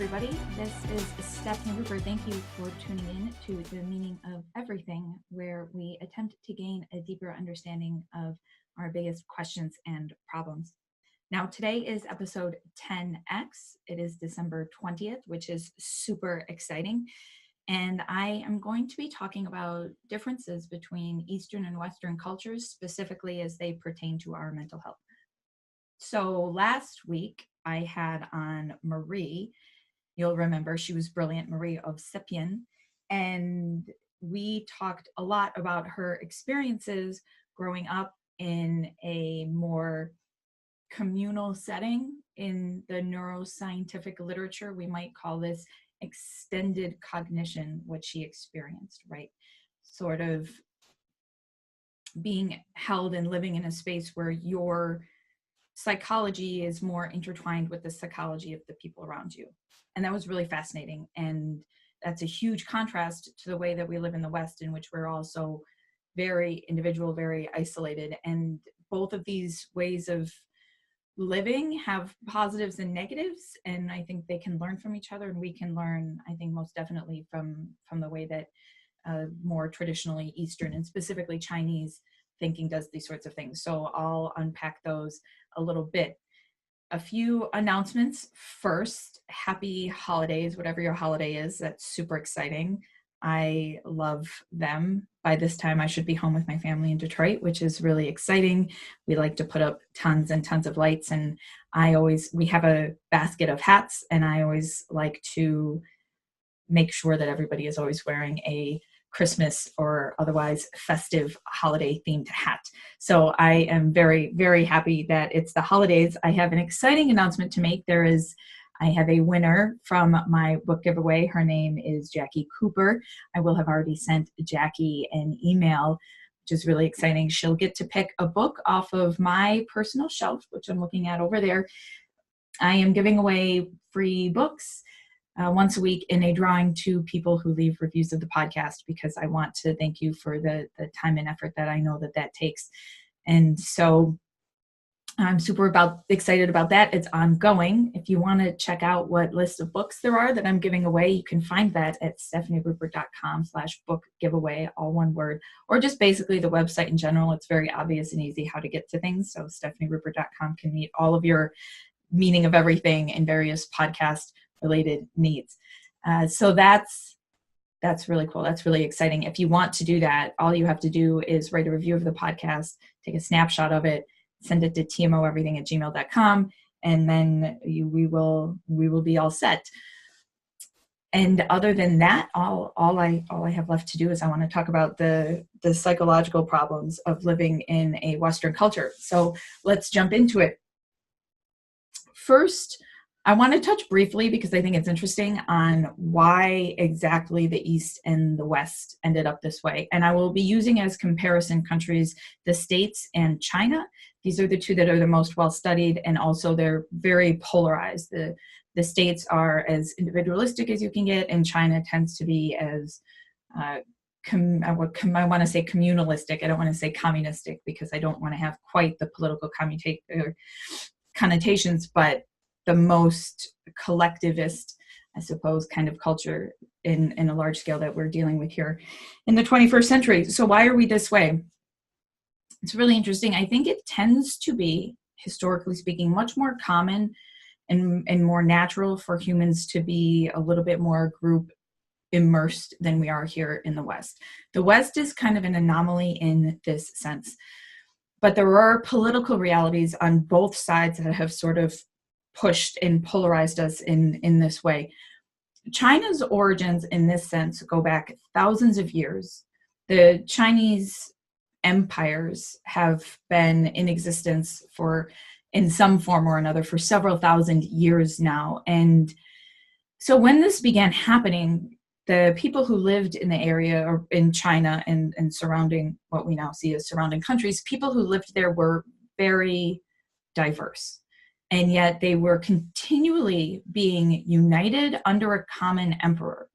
everybody. This is Stephanie Rupert. Thank you for tuning in to The Meaning of Everything, where we attempt to gain a deeper understanding of our biggest questions and problems. Now, today is episode 10X. It is December 20th, which is super exciting. And I am going to be talking about differences between Eastern and Western cultures, specifically as they pertain to our mental health. So last week, I had on Marie. You'll remember she was brilliant, Marie Ovsepian. And we talked a lot about her experiences growing up in a more communal setting. In the neuroscientific literature, we might call this extended cognition, what she experienced, right? Sort of being held and living in a space where your psychology is more intertwined with the psychology of the people around you. And that was really fascinating. And that's a huge contrast to the way that we live in the West, in which we're also very individual, very isolated. And both of these ways of living have positives and negatives. And I think they can learn from each other. And we can learn, I think, most definitely from the way that more traditionally Eastern and specifically Chinese thinking does these sorts of things. So I'll unpack those a little bit. A few announcements. First, happy holidays, whatever your holiday is. That's super exciting. I love them. By this time, I should be home with my family in Detroit, which is really exciting. We like to put up tons and tons of lights, and we have a basket of hats, and I always like to make sure that everybody is always wearing a Christmas or otherwise festive holiday themed hat. So I am very, very happy that it's the holidays. I have an exciting announcement to make. I have a winner from my book giveaway. Her name is Jackie Cooper. I will have already sent Jackie an email, which is really exciting. She'll get to pick a book off of my personal shelf, which I'm looking at over there. I am giving away free books once a week in a drawing to people who leave reviews of the podcast, because I want to thank you for the time and effort that I know that takes. And so I'm super excited about that. It's ongoing. If you want to check out what list of books there are that I'm giving away, you can find that at stephanierupert.com/book giveaway, all one word, or just basically the website in general. It's very obvious and easy how to get to things. So stephanierupert.com can meet all of your meaning of everything and various podcast related needs. So that's really cool. That's really exciting. If you want to do that, all you have to do is write a review of the podcast, take a snapshot of it, send it to tmoeverything@gmail.com, and then we will be all set. And other than that, all I have left to do is I want to talk about the psychological problems of living in a Western culture. So let's jump into it. First, I want to touch briefly, because I think it's interesting, on why exactly the East and the West ended up this way. And I will be using as comparison countries the States and China. These are the two that are the most well-studied, and also they're very polarized. The States are as individualistic as you can get, and China tends to be as, I want to say communalistic. I don't want to say communistic, because I don't want to have quite the political connotations, but the most collectivist, I suppose, kind of culture in a large scale that we're dealing with here in the 21st century. So why are we this way? It's really interesting. I think it tends to be, historically speaking, much more common and more natural for humans to be a little bit more group immersed than we are here in the West. The West is kind of an anomaly in this sense. But there are political realities on both sides that have sort of pushed and polarized us in this way. China's origins in this sense go back thousands of years. The Chinese empires have been in existence in some form or another for several thousand years now. And so when this began happening, the people who lived in the area or in China and surrounding what we now see as surrounding countries, people who lived there were very diverse. And yet they were continually being united under a common emperor.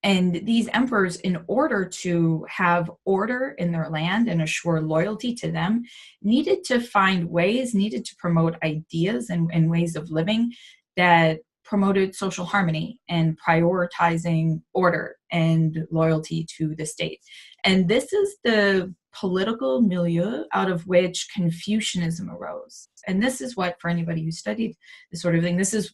And these emperors, in order to have order in their land and assure loyalty to them, needed to find ways, needed to promote ideas and ways of living that promoted social harmony and prioritizing order and loyalty to the state. And this is the political milieu out of which Confucianism arose. And this is what, for anybody who studied this sort of thing, this is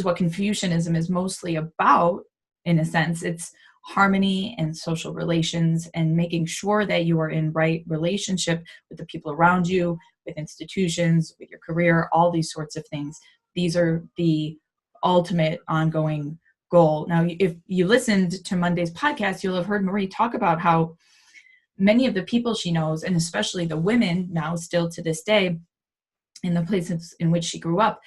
what Confucianism is mostly about, in a sense. It's harmony and social relations and making sure that you are in right relationship with the people around you, with institutions, with your career, all these sorts of things. These are the ultimate ongoing goal. Now, if you listened to Monday's podcast, you'll have heard Marie talk about how many of the people she knows, and especially the women now still to this day in the places in which she grew up,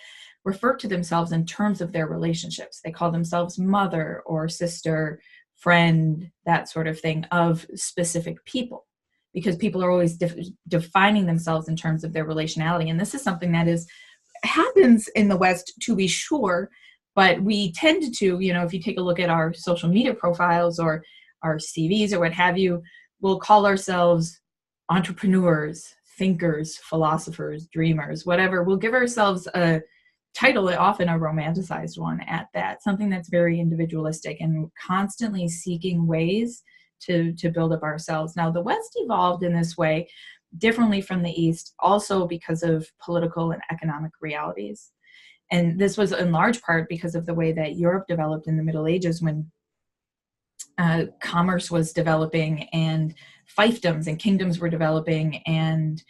refer to themselves in terms of their relationships. They call themselves mother or sister, friend, that sort of thing, of specific people, because people are always defining themselves in terms of their relationality. And this is something that happens in the West, to be sure, but we tend to, if you take a look at our social media profiles or our CVs or what have you, we'll call ourselves entrepreneurs, thinkers, philosophers, dreamers, whatever. We'll give ourselves a title, often a romanticized one at that, something that's very individualistic and constantly seeking ways to build up ourselves. Now, the West evolved in this way differently from the East, also because of political and economic realities. And this was in large part because of the way that Europe developed in the Middle Ages, when commerce was developing and fiefdoms and kingdoms were developing, and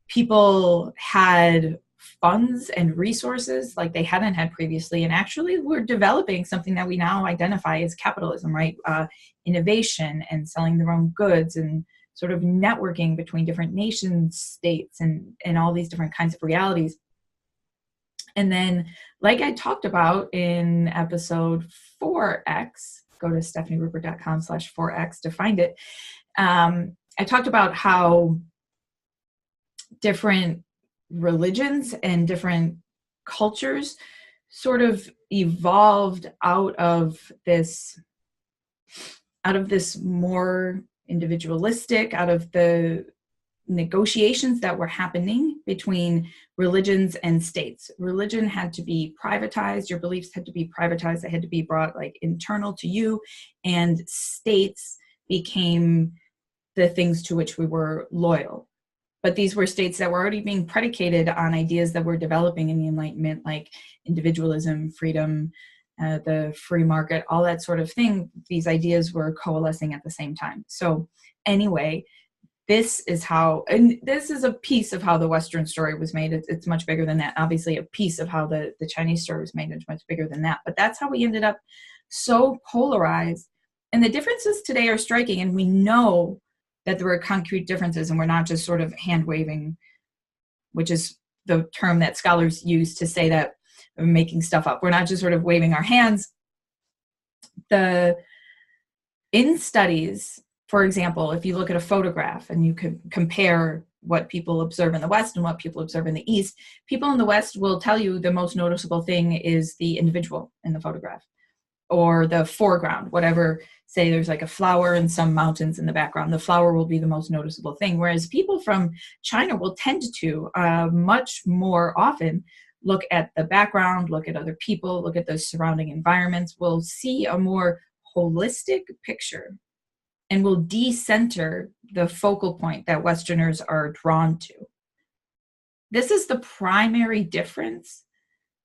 people had funds and resources like they hadn't had previously, and actually we're developing something that we now identify as capitalism, right? Innovation and selling their own goods and sort of networking between different nation states and all these different kinds of realities. And then, like I talked about in episode 4X, go to stephanirupert.com/4X to find it. I talked about how different religions and different cultures sort of evolved out of this more individualistic, out of the negotiations that were happening between religions and states. Religion had to be privatized, your beliefs had to be privatized, they had to be brought like internal to you, and states became the things to which we were loyal. But these were states that were already being predicated on ideas that were developing in the Enlightenment, like individualism, freedom, the free market, all that sort of thing. These ideas were coalescing at the same time. So anyway, this is a piece of how the Western story was made. It's much bigger than that. Obviously, a piece of how the Chinese story was made is much bigger than that. But that's how we ended up so polarized. And the differences today are striking, and we know that there were concrete differences, and we're not just sort of hand waving, which is the term that scholars use to say that we're making stuff up. We're not just sort of waving our hands. In studies, for example, if you look at a photograph and you could compare what people observe in the West and what people observe in the East, people in the West will tell you the most noticeable thing is the individual in the photograph, or the foreground, whatever. Say there's like a flower and some mountains in the background, the flower will be the most noticeable thing. Whereas people from China will tend to much more often look at the background, look at other people, look at the surrounding environments, will see a more holistic picture and will decenter the focal point that Westerners are drawn to. This is the primary difference,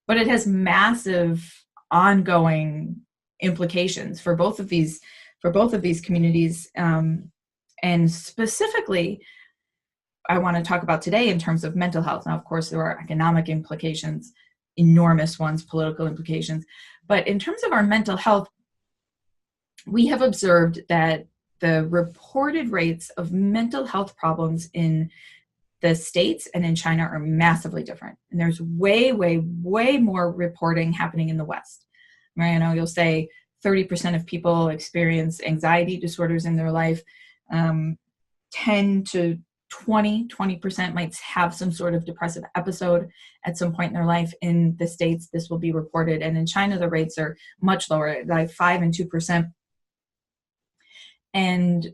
but it has massive ongoing implications for both of these communities, and specifically I want to talk about today in terms of mental health. Now, of course, there are economic implications, enormous ones, political implications, but in terms of our mental health, we have observed that the reported rates of mental health problems in the States and in China are massively different, and there's way more reporting happening in the West. Right? I know you'll say 30% of people experience anxiety disorders in their life. 10 to 20% might have some sort of depressive episode at some point in their life. In the States, this will be reported. And in China, the rates are much lower, like 5 and 2%. And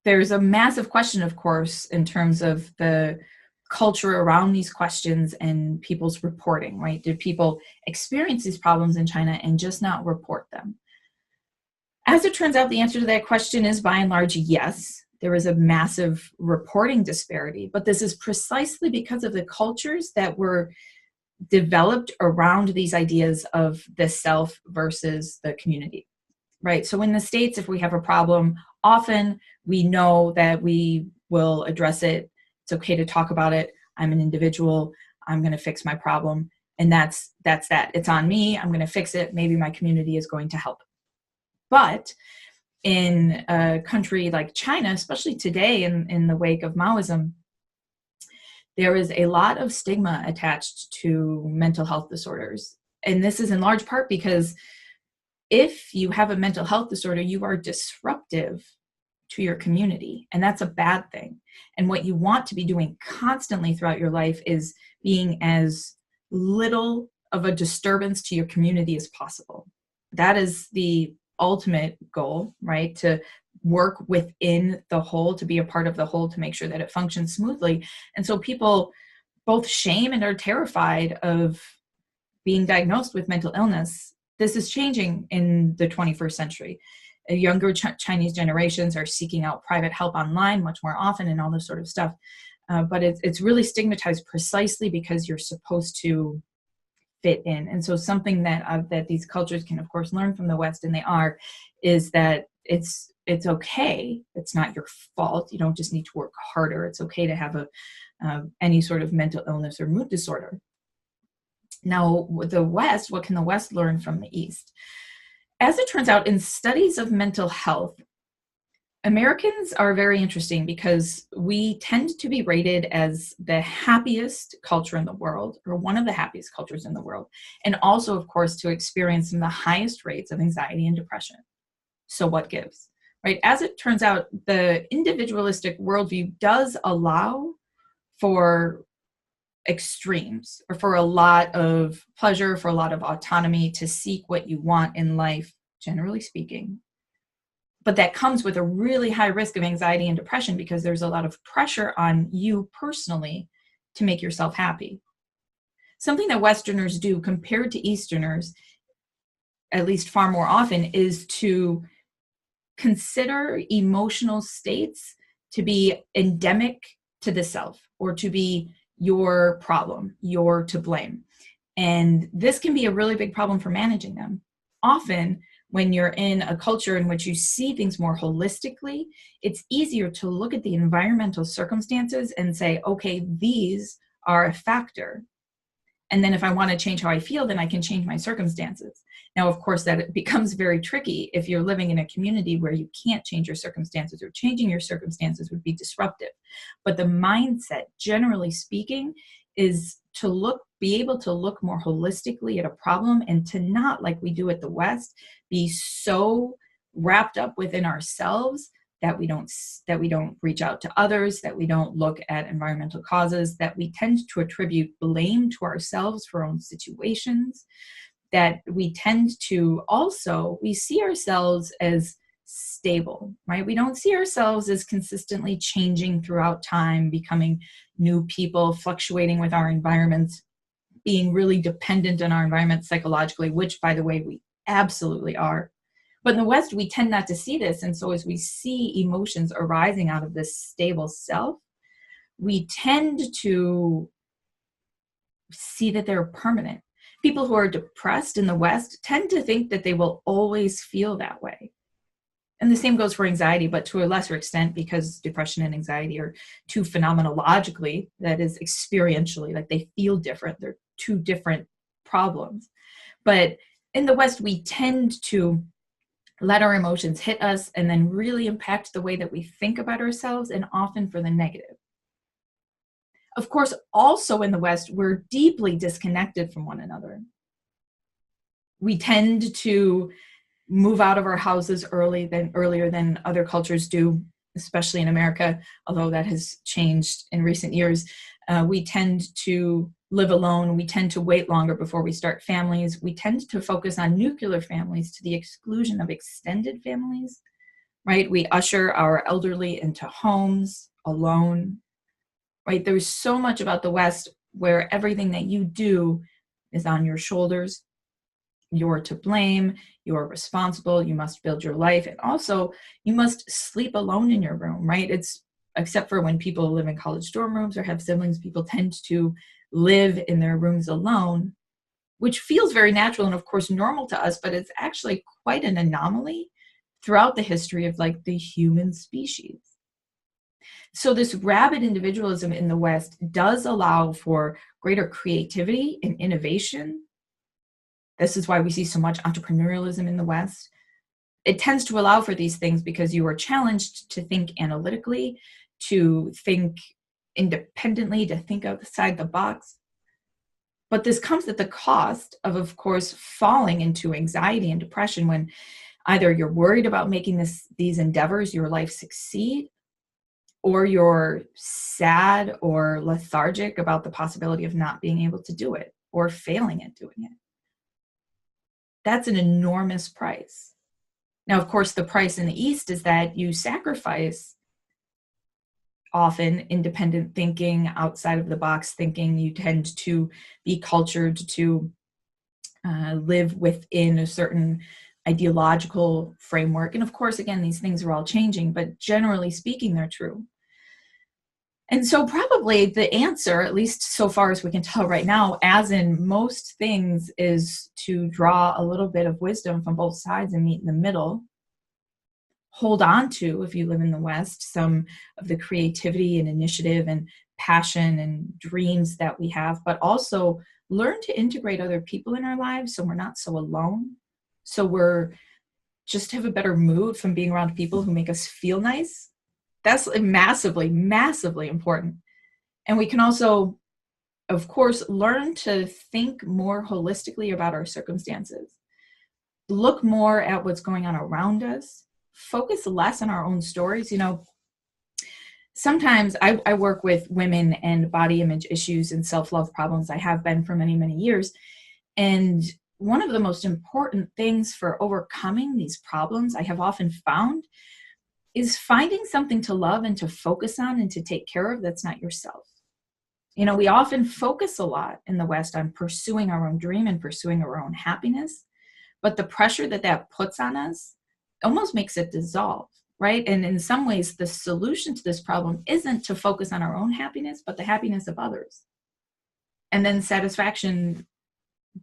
there's a massive question, of course, in terms of the culture around these questions and people's reporting, right? Did people experience these problems in China and just not report them? As it turns out, the answer to that question is by and large, yes. There is a massive reporting disparity, but this is precisely because of the cultures that were developed around these ideas of the self versus the community, right? So in the States, if we have a problem, often we know that we will address it. It's okay to talk about it. I'm an individual. I'm going to fix my problem. And that's that. It's on me. I'm going to fix it. Maybe my community is going to help. But in a country like China, especially today in the wake of Maoism, there is a lot of stigma attached to mental health disorders. And this is in large part because if you have a mental health disorder, you are disruptive to your community, and that's a bad thing. And what you want to be doing constantly throughout your life is being as little of a disturbance to your community as possible. That is the ultimate goal, right? To work within the whole, to be a part of the whole, to make sure that it functions smoothly. And so people both shame and are terrified of being diagnosed with mental illness. This is changing in the 21st century. Younger Chinese generations are seeking out private help online much more often and all this sort of stuff. But it's really stigmatized precisely because you're supposed to fit in. And so something that these cultures can, of course, learn from the West, and they are, is that it's okay. It's not your fault. You don't just need to work harder. It's okay to have any sort of mental illness or mood disorder. Now, the West, what can the West learn from the East? As it turns out, in studies of mental health, Americans are very interesting because we tend to be rated as the happiest culture in the world, or one of the happiest cultures in the world, and also, of course, to experience the highest rates of anxiety and depression. So what gives, right? As it turns out, the individualistic worldview does allow for extremes, or for a lot of pleasure, for a lot of autonomy to seek what you want in life, generally speaking. But that comes with a really high risk of anxiety and depression because there's a lot of pressure on you personally to make yourself happy. Something that Westerners do compared to Easterners, at least far more often, is to consider emotional states to be endemic to the self, or to be your problem, you're to blame. And this can be a really big problem for managing them. Often, when you're in a culture in which you see things more holistically, it's easier to look at the environmental circumstances and say, okay, these are a factor. And then if I want to change how I feel, then I can change my circumstances. Now, of course, that becomes very tricky if you're living in a community where you can't change your circumstances, or changing your circumstances would be disruptive. But the mindset, generally speaking, is to be able to look more holistically at a problem, and to not, like we do at the West, be so wrapped up within ourselves that we don't reach out to others, that we don't look at environmental causes, that we tend to attribute blame to ourselves for our own situations, that we tend to also, we see ourselves as stable, right? We don't see ourselves as consistently changing throughout time, becoming new people, fluctuating with our environments, being really dependent on our environment psychologically, which, by the way, we absolutely are. But in the West, we tend not to see this. And so as we see emotions arising out of this stable self, we tend to see that they're permanent. People who are depressed in the West tend to think that they will always feel that way. And the same goes for anxiety, but to a lesser extent, because depression and anxiety are two phenomenologically, that is experientially, like they feel different. They're two different problems. But in the West, we tend to let our emotions hit us and then really impact the way that we think about ourselves, and often for the negative. Of course, also in the West, we're deeply disconnected from one another. We tend to move out of our houses earlier than other cultures do, especially in America, although that has changed in recent years. We tend to live alone. We tend to wait longer before we start families. We tend to focus on nuclear families to the exclusion of extended families, right? We usher our elderly into homes alone, right? There's so much about the West where everything that you do is on your shoulders. You're to blame, you're responsible, you must build your life, and also you must sleep alone in your room, right? It's except for when people live in college dorm rooms or have siblings, people tend to live in their rooms alone, which feels very natural and of course normal to us, but it's actually quite an anomaly throughout the history of like the human species. So this rabid individualism in the West does allow for greater creativity and innovation. This is why we see so much entrepreneurialism in the West. It tends to allow for these things because you are challenged to think analytically, to think independently, to think outside the box. But this comes at the cost of course, falling into anxiety and depression when either you're worried about making these endeavors, your life succeed, or you're sad or lethargic about the possibility of not being able to do it or failing at doing it. That's an enormous price. Now, of course, the price in the East is that you sacrifice often independent thinking, outside of the box thinking. You tend to be cultured to live within a certain ideological framework. And of course, again, these things are all changing, but generally speaking, they're true. And so probably the answer, at least so far as we can tell right now, as in most things, is to draw a little bit of wisdom from both sides and meet in the middle. Hold on to, if you live in the West, some of the creativity and initiative and passion and dreams that we have, but also learn to integrate other people in our lives so we're not so alone. So we're just have a better mood from being around people who make us feel nice. That's massively, massively important. And we can also, of course, learn to think more holistically about our circumstances. Look more at what's going on around us. Focus less on our own stories. You know, sometimes I work with women and body image issues and self-love problems. I have been for many, many years. And one of the most important things for overcoming these problems, I have often found, is finding something to love and to focus on and to take care of that's not yourself. You know, we often focus a lot in the West on pursuing our own dream and pursuing our own happiness, but the pressure that puts on us almost makes it dissolve, right? And in some ways, the solution to this problem isn't to focus on our own happiness, but the happiness of others. And then satisfaction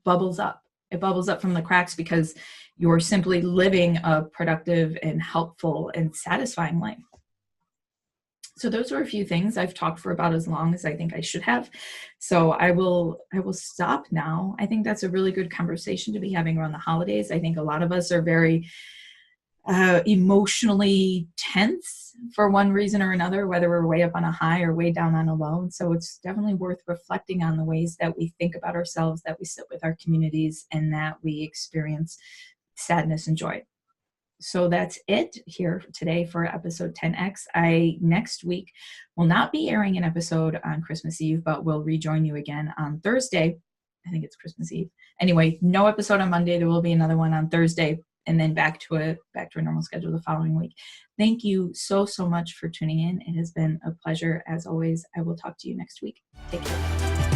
bubbles up. It bubbles up from the cracks because you're simply living a productive and helpful and satisfying life. So those are a few things. I've talked for about as long as I think I should have. So I will stop now. I think that's a really good conversation to be having around the holidays. I think a lot of us are very emotionally tense for one reason or another, whether we're way up on a high or way down on a low. So it's definitely worth reflecting on the ways that we think about ourselves, that we sit with our communities, and that we experience sadness and joy. So that's it here today for episode 10X. Next week will not be airing an episode on Christmas Eve, but we'll rejoin you again on Thursday. I think it's Christmas Eve. Anyway, no episode on Monday. There will be another one on Thursday, and then back to a normal schedule the following week. Thank you so much for tuning in. It has been a pleasure as always. I will talk to you next week. Take care.